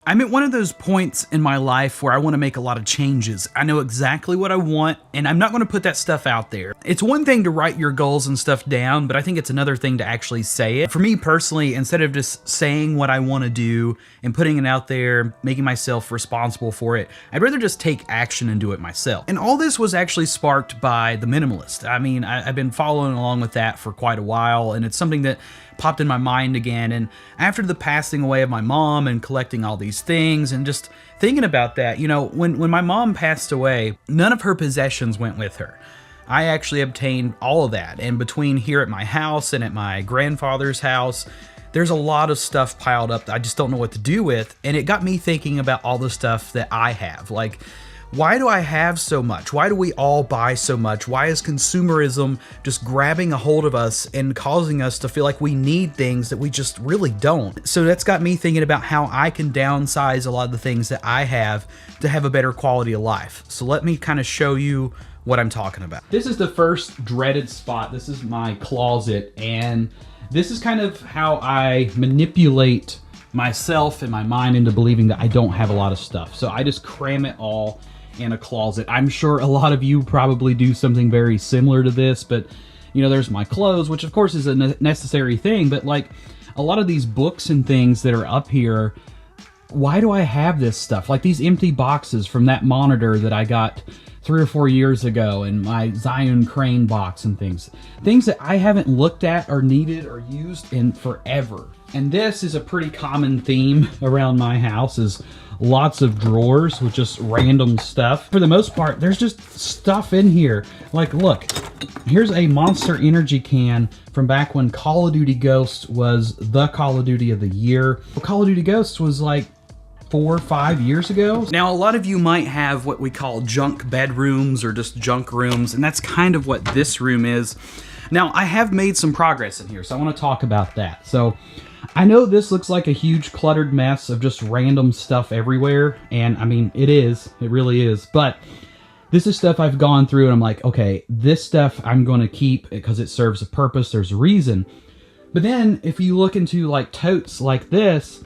I'm at one of those points in my life where I want to make a lot of changes. I know exactly what I want, and I'm not going to put that stuff out there. It's one thing to write your goals and stuff down, but I think it's another thing to actually say it. For me personally, instead of just saying what I want to do and putting it out there, making myself responsible for it, I'd rather just take action and do it myself. And all this was actually sparked by The Minimalist. I mean, I've been following along with that for quite a while, and it's something that popped in my mind again. And after the passing away of my mom and collecting all these things and just thinking about that, you know, when my mom passed away, none of her possessions went with her. I actually obtained all of that. And between here at my house and at my grandfather's house, there's a lot of stuff piled up that I just don't know what to do with. And it got me thinking about all the stuff that I have. Like, why do I have so much? Why do we all buy so much? Why is consumerism just grabbing a hold of us and causing us to feel like we need things that we just really don't? So that's got me thinking about how I can downsize a lot of the things that I have to have a better quality of life. So let me kind of show you what I'm talking about. This is the first dreaded spot. This is my closet, and this is kind of how I manipulate myself and my mind into believing that I don't have a lot of stuff. So I just cram it all in a closet. I'm sure a lot of you probably do something very similar to this, but you know, there's my clothes, which of course is a necessary thing, but like a lot of these books and things that are up here, why do I have this stuff? Like these empty boxes from that monitor that I got 3 or 4 years ago, and my Zhiyun Crane box and things that I haven't looked at or needed or used in forever. And this is a pretty common theme around my house, is lots of drawers with just random stuff. For the most part, there's just stuff in here. Like, look, here's a Monster Energy can from back when Call of Duty Ghosts was the Call of Duty of the year. Call of Duty Ghosts was like 4 or 5 years ago. Now, a lot of you might have what we call junk bedrooms or just junk rooms, and that's kind of what this room is. Now, I have made some progress in here, so I want to talk about that. So, I know this looks like a huge cluttered mess of just random stuff everywhere, and I mean, it really is, but this is stuff I've gone through and I'm like, okay, this stuff I'm going to keep because it serves a purpose, there's a reason. But then, if you look into like totes like this,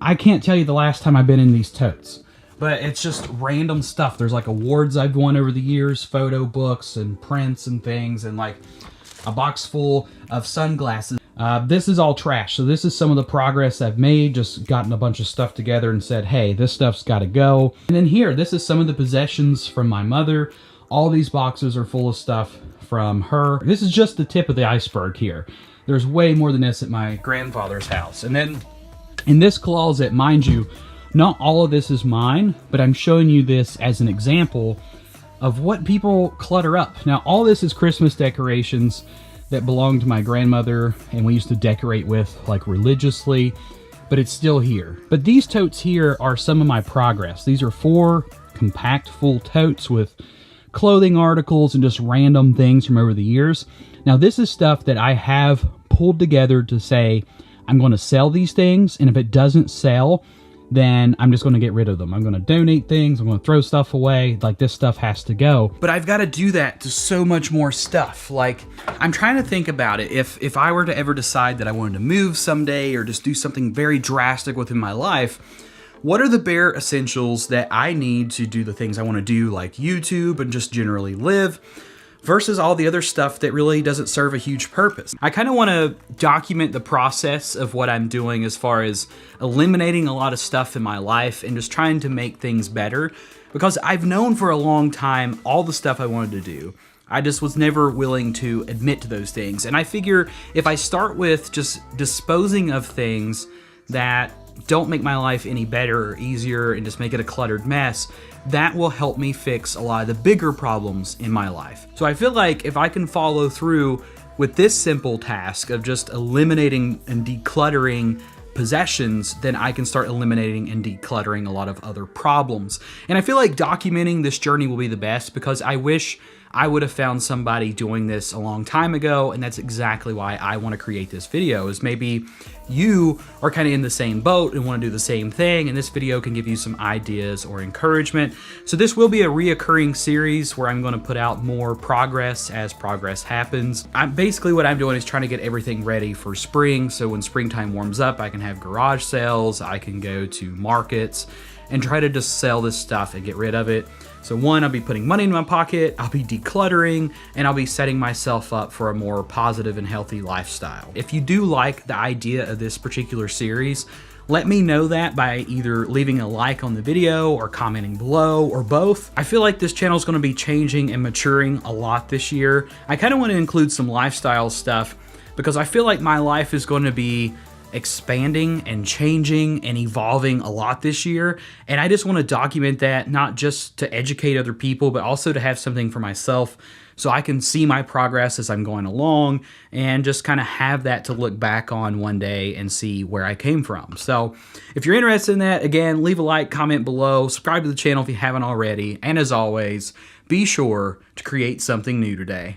I can't tell you the last time I've been in these totes, but it's just random stuff. There's like awards I've won over the years, photo books and prints and things, and like a box full of sunglasses. This is all trash. So this is some of the progress I've made, just gotten a bunch of stuff together and said, hey, this stuff's got to go. And then here, this is some of the possessions from my mother. All these boxes are full of stuff from her. This is just the tip of the iceberg here. There's way more than this at my grandfather's house. And then in this closet, mind you, not all of this is mine, but I'm showing you this as an example of what people clutter up. Now, all this is Christmas decorations that belonged to my grandmother, and we used to decorate with like religiously, but it's still here. But these totes here are some of my progress. These are 4 compact full totes with clothing articles and just random things from over the years. Now, this is stuff that I have pulled together to say, I'm going to sell these things, and if it doesn't sell, then I'm just going to get rid of them. I'm going to donate things. I'm going to throw stuff away. Like, this stuff has to go. But I've got to do that to so much more stuff. Like, I'm trying to think about it. If I were to ever decide that I wanted to move someday or just do something very drastic within my life, what are the bare essentials that I need to do the things I want to do, like YouTube and just generally live, versus all the other stuff that really doesn't serve a huge purpose? I kind of want to document the process of what I'm doing as far as eliminating a lot of stuff in my life and just trying to make things better, because I've known for a long time all the stuff I wanted to do. I just was never willing to admit to those things. And I figure if I start with just disposing of things that don't make my life any better or easier and just make it a cluttered mess, that will help me fix a lot of the bigger problems in my life. So I feel like if I can follow through with this simple task of just eliminating and decluttering possessions, then I can start eliminating and decluttering a lot of other problems. And I feel like documenting this journey will be the best, because I wish I would have found somebody doing this a long time ago, and that's exactly why I want to create this video, is maybe you are kind of in the same boat and want to do the same thing, and this video can give you some ideas or encouragement. So this will be a reoccurring series where I'm going to put out more progress as progress happens. Basically what I'm doing is trying to get everything ready for spring, so when springtime warms up, I can have garage sales, I can go to markets, and try to just sell this stuff and get rid of it. So one, I'll be putting money in my pocket, I'll be decluttering, and I'll be setting myself up for a more positive and healthy lifestyle. If you do like the idea of this particular series, let me know that by either leaving a like on the video or commenting below, or both. I feel like this channel is going to be changing and maturing a lot this year. I kind of want to include some lifestyle stuff because I feel like my life is going to be expanding and changing and evolving a lot this year, and I just want to document that, not just to educate other people, but also to have something for myself so I can see my progress as I'm going along and just kind of have that to look back on one day and see where I came from. So if you're interested in that, again, leave a like, comment below, subscribe to the channel if you haven't already, and as always, be sure to create something new today.